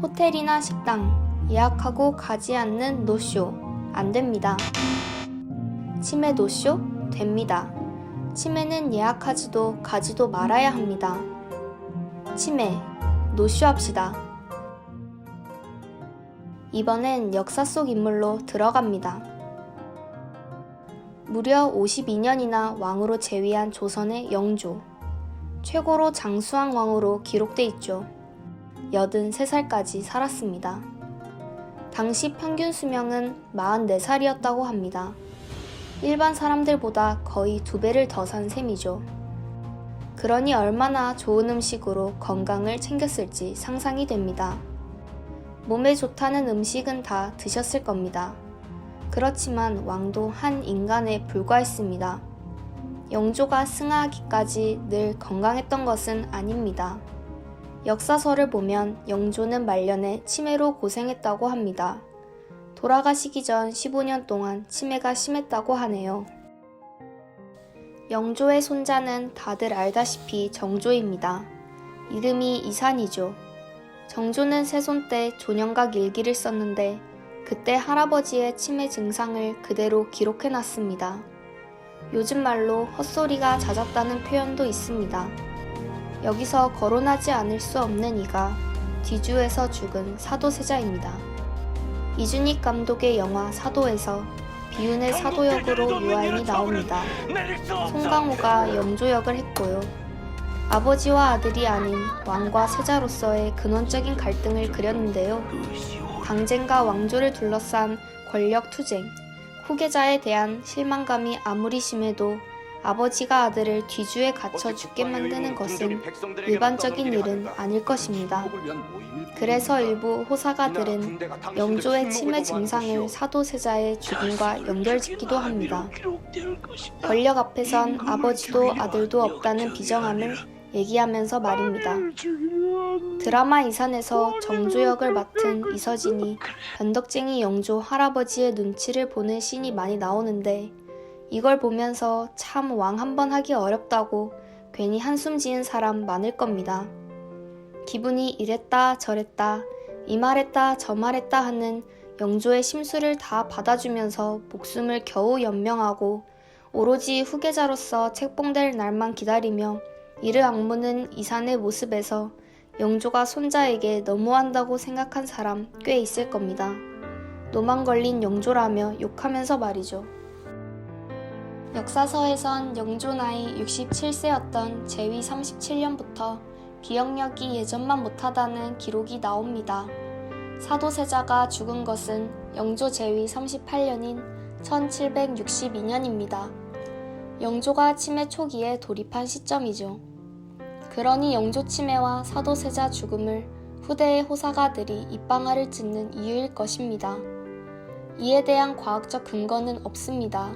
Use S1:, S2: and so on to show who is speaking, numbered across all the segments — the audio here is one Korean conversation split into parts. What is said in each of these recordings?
S1: 호텔이나 식당 예약하고 가지 않는 노쇼 안 됩니다. 치매 노쇼? 됩니다. 치매는 예약하지도 가지도 말아야 합니다. 치매 노쇼 합시다. 이번엔 역사 속 인물로 들어갑니다. 무려 52년이나 왕으로 재위한 조선의 영조. 최고로 장수왕 왕으로 기록돼 있죠. 83살까지 살았습니다. 당시 평균 수명은 44살이었다고 합니다. 일반 사람들보다 거의 2배를 더 산 셈이죠. 그러니 얼마나 좋은 음식으로 건강을 챙겼을지 상상이 됩니다. 몸에 좋다는 음식은 다 드셨을 겁니다. 그렇지만 왕도 한 인간에 불과했습니다. 영조가 승하하기까지 늘 건강했던 것은 아닙니다. 역사서를 보면 영조는 말년에 치매로 고생했다고 합니다. 돌아가시기 전 15년 동안 치매가 심했다고 하네요. 영조의 손자는 다들 알다시피 정조입니다. 이름이 이산이죠. 정조는 세손 때 조년각 일기를 썼는데 그때 할아버지의 치매 증상을 그대로 기록해놨습니다. 요즘 말로 헛소리가 잦았다는 표현도 있습니다. 여기서 거론하지 않을 수 없는 이가 뒤주에서 죽은 사도세자입니다. 이준익 감독의 영화 사도에서 비운의 사도 역으로 유아인이 나옵니다. 송강호가 영조 역을 했고요. 아버지와 아들이 아닌 왕과 세자로서의 근원적인 갈등을 그렸는데요. 강쟁과 왕조를 둘러싼 권력 투쟁, 후계자에 대한 실망감이 아무리 심해도 아버지가 아들을 뒤주에 갇혀 죽게 만드는 것은 일반적인 일은 아닐 것입니다. 그래서 일부 호사가들은 영조의 치매 증상을 사도세자의 죽음과 연결짓기도 합니다. 권력 앞에선 아버지도 아들도 없다는 비정함을 얘기하면서 말입니다. 드라마 이산에서 정조 역을 맡은 이서진이 변덕쟁이 영조 할아버지의 눈치를 보는 씬이 많이 나오는데 이걸 보면서 참 왕 한 번 하기 어렵다고 괜히 한숨 지은 사람 많을 겁니다. 기분이 이랬다 저랬다 이 말했다 저 말했다 하는 영조의 심술을 다 받아주면서 목숨을 겨우 연명하고 오로지 후계자로서 책봉될 날만 기다리며 이를 악무는 이산의 모습에서 영조가 손자에게 너무한다고 생각한 사람 꽤 있을 겁니다. 노만 걸린 영조라며 욕하면서 말이죠. 역사서에선 영조 나이 67세였던 제위 37년부터 기억력이 예전만 못하다는 기록이 나옵니다. 사도세자가 죽은 것은 영조 제위 38년인 1762년입니다. 영조가 치매 초기에 돌입한 시점이죠. 그러니 영조 치매와 사도세자 죽음을 후대의 호사가들이 입방아를 찢는 이유일 것입니다. 이에 대한 과학적 근거는 없습니다.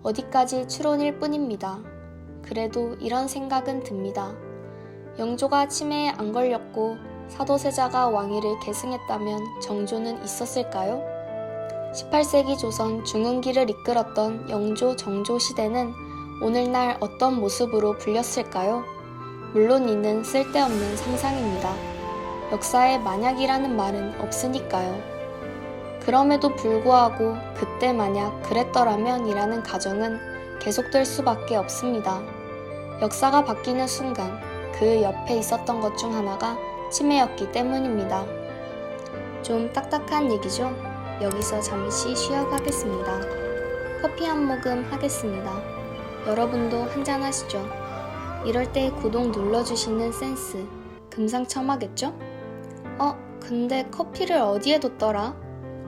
S1: 어디까지 추론일 뿐입니다. 그래도 이런 생각은 듭니다. 영조가 치매에 안 걸렸고 사도세자가 왕위를 계승했다면 정조는 있었을까요? 18세기 조선 중흥기를 이끌었던 영조 정조 시대는 오늘날 어떤 모습으로 불렸을까요? 물론 이는 쓸데없는 상상입니다. 역사에 만약이라는 말은 없으니까요. 그럼에도 불구하고 그때 만약 그랬더라면 이라는 가정은 계속될 수밖에 없습니다. 역사가 바뀌는 순간 그 옆에 있었던 것 중 하나가 치매였기 때문입니다. 좀 딱딱한 얘기죠? 여기서 잠시 쉬어가겠습니다. 커피 한 모금 하겠습니다. 여러분도 한잔 하시죠. 이럴 때 구독 눌러주시는 센스 금상첨화겠죠? 근데 커피를 어디에 뒀더라?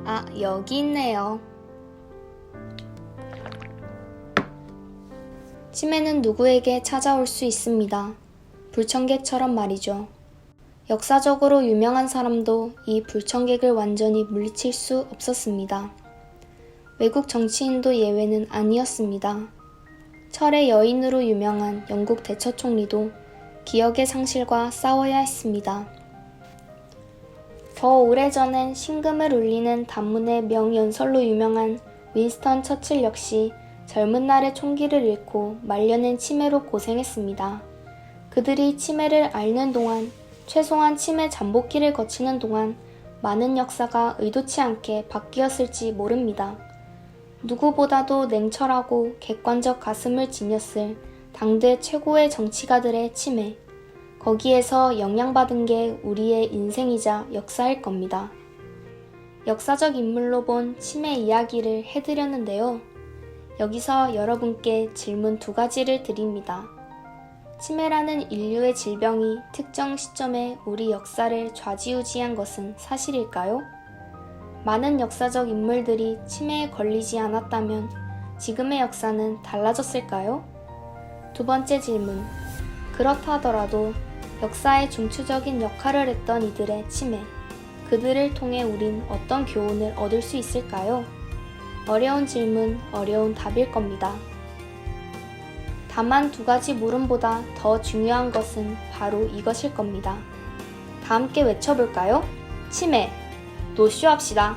S1: 아, 여기 있네요. 치매는 누구에게 찾아올 수 있습니다. 불청객처럼 말이죠. 역사적으로 유명한 사람도 이 불청객을 완전히 물리칠 수 없었습니다. 외국 정치인도 예외는 아니었습니다. 철의 여인으로 유명한 영국 대처 총리도 기억의 상실과 싸워야 했습니다. 더 오래전엔 심금을 울리는 단문의 명연설로 유명한 윈스턴 처칠 역시 젊은 날에 총기를 잃고 말년엔 치매로 고생했습니다. 그들이 치매를 앓는 동안 최소한 치매 잠복기를 거치는 동안 많은 역사가 의도치 않게 바뀌었을지 모릅니다. 누구보다도 냉철하고 객관적 가슴을 지녔을 당대 최고의 정치가들의 치매. 거기에서 영향받은 게 우리의 인생이자 역사일 겁니다. 역사적 인물로 본 치매 이야기를 해드렸는데요. 여기서 여러분께 질문 2가지를 드립니다. 치매라는 인류의 질병이 특정 시점에 우리 역사를 좌지우지한 것은 사실일까요? 많은 역사적 인물들이 치매에 걸리지 않았다면 지금의 역사는 달라졌을까요? 2번째 질문. 그렇다 하더라도 역사의 중추적인 역할을 했던 이들의 치매, 그들을 통해 우린 어떤 교훈을 얻을 수 있을까요? 어려운 질문, 어려운 답일 겁니다. 다만 2가지 물음보다 더 중요한 것은 바로 이것일 겁니다. 다 함께 외쳐볼까요? 치매, 노쇼합시다.